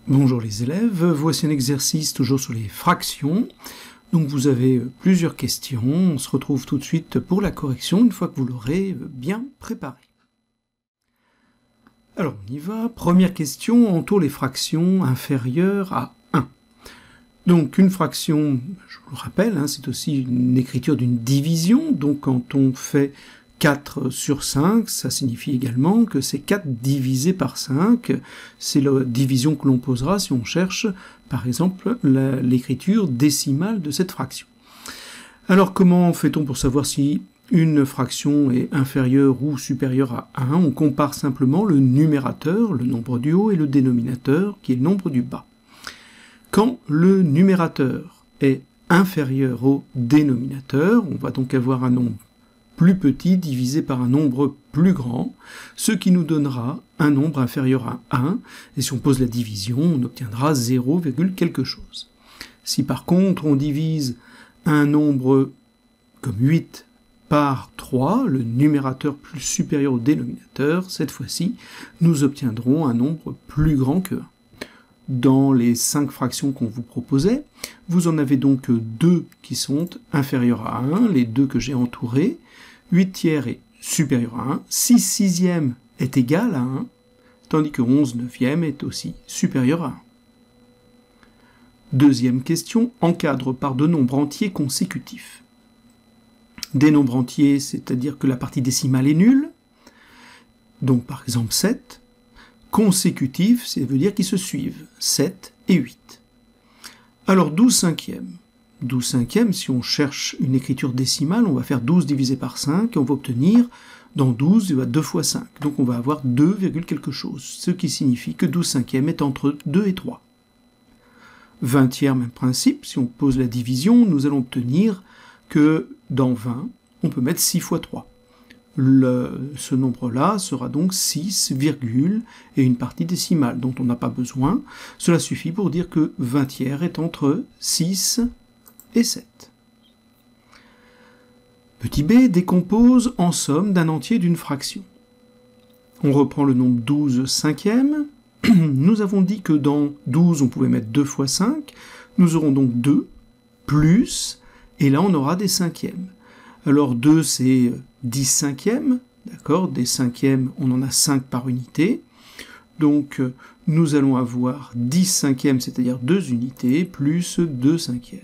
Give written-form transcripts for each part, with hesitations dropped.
Bonjour les élèves, voici un exercice toujours sur les fractions. Donc vous avez plusieurs questions, on se retrouve tout de suite pour la correction une fois que vous l'aurez bien préparé. Alors on y va, première question, entoure les fractions inférieures à 1. Donc une fraction, je vous le rappelle, c'est aussi une écriture d'une division, donc quand on fait 4 sur 5, ça signifie également que c'est 4 divisé par 5. C'est la division que l'on posera si on cherche, par exemple, l'écriture décimale de cette fraction. Alors comment fait-on pour savoir si une fraction est inférieure ou supérieure à 1? On compare simplement le numérateur, le nombre du haut, et le dénominateur, qui est le nombre du bas. Quand le numérateur est inférieur au dénominateur, on va donc avoir un nombre plus petit divisé par un nombre plus grand, ce qui nous donnera un nombre inférieur à 1, et si on pose la division, on obtiendra 0, quelque chose. Si par contre on divise un nombre comme 8 par 3, le numérateur plus supérieur au dénominateur, cette fois-ci, nous obtiendrons un nombre plus grand que 1. Dans les 5 fractions qu'on vous proposait, vous en avez donc 2 qui sont inférieures à 1, les 2 que j'ai entourés. 8 tiers est supérieur à 1, 6 sixièmes est égal à 1, tandis que 11 neuvième est aussi supérieur à 1. Deuxième question, encadre par deux nombres entiers consécutifs. Des nombres entiers, c'est-à-dire que la partie décimale est nulle, donc par exemple 7. Consécutifs, ça veut dire qu'ils se suivent, 7 et 8. Alors 12 cinquièmes. 12 cinquièmes, si on cherche une écriture décimale, on va faire 12 divisé par 5, et on va obtenir, dans 12, il y a 2 fois 5. Donc on va avoir 2, quelque chose, ce qui signifie que 12 cinquièmes est entre 2 et 3. 20 tiers, même principe, si on pose la division, nous allons obtenir que dans 20, on peut mettre 6 fois 3. Ce nombre-là sera donc 6, et une partie décimale dont on n'a pas besoin. Cela suffit pour dire que 20 tiers est entre 6 et 7. Petit b décompose en somme d'un entier d'une fraction. On reprend le nombre 12 cinquièmes. Nous avons dit que dans 12, on pouvait mettre 2 fois 5. Nous aurons donc 2 plus, et là on aura des cinquièmes. Alors 2, c'est 10 cinquièmes, d'accord? Des cinquièmes, on en a 5 par unité. Donc nous allons avoir 10 cinquièmes, c'est-à-dire 2 unités, plus 2 cinquièmes.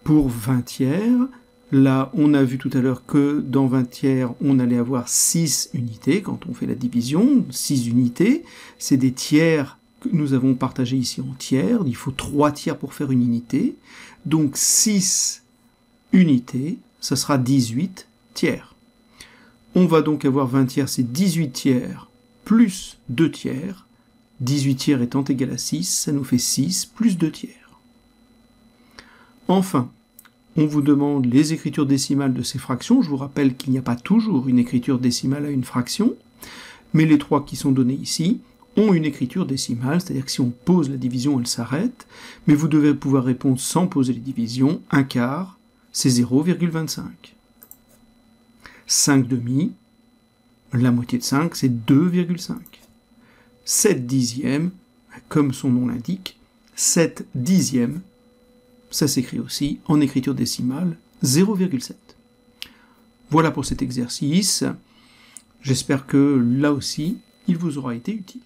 Pour 20 tiers, là on a vu tout à l'heure que dans 20 tiers, on allait avoir 6 unités quand on fait la division. 6 unités, c'est des tiers que nous avons partagés ici en tiers. Il faut 3 tiers pour faire une unité. Donc 6 unités, ça sera 18 tiers. On va donc avoir 20 tiers, c'est 18 tiers plus 2 tiers. 18 tiers étant égal à 6, ça nous fait 6 plus 2 tiers. Enfin, on vous demande les écritures décimales de ces fractions. Je vous rappelle qu'il n'y a pas toujours une écriture décimale à une fraction, mais les 3 qui sont donnés ici ont une écriture décimale, c'est-à-dire que si on pose la division, elle s'arrête, mais vous devez pouvoir répondre sans poser les divisions. 1/4, c'est 0,25. 5 demi, la moitié de 5, c'est 2,5. 7 dixièmes, comme son nom l'indique, 7 dixièmes, ça s'écrit aussi en écriture décimale, 0,7. Voilà pour cet exercice. J'espère que là aussi, il vous aura été utile.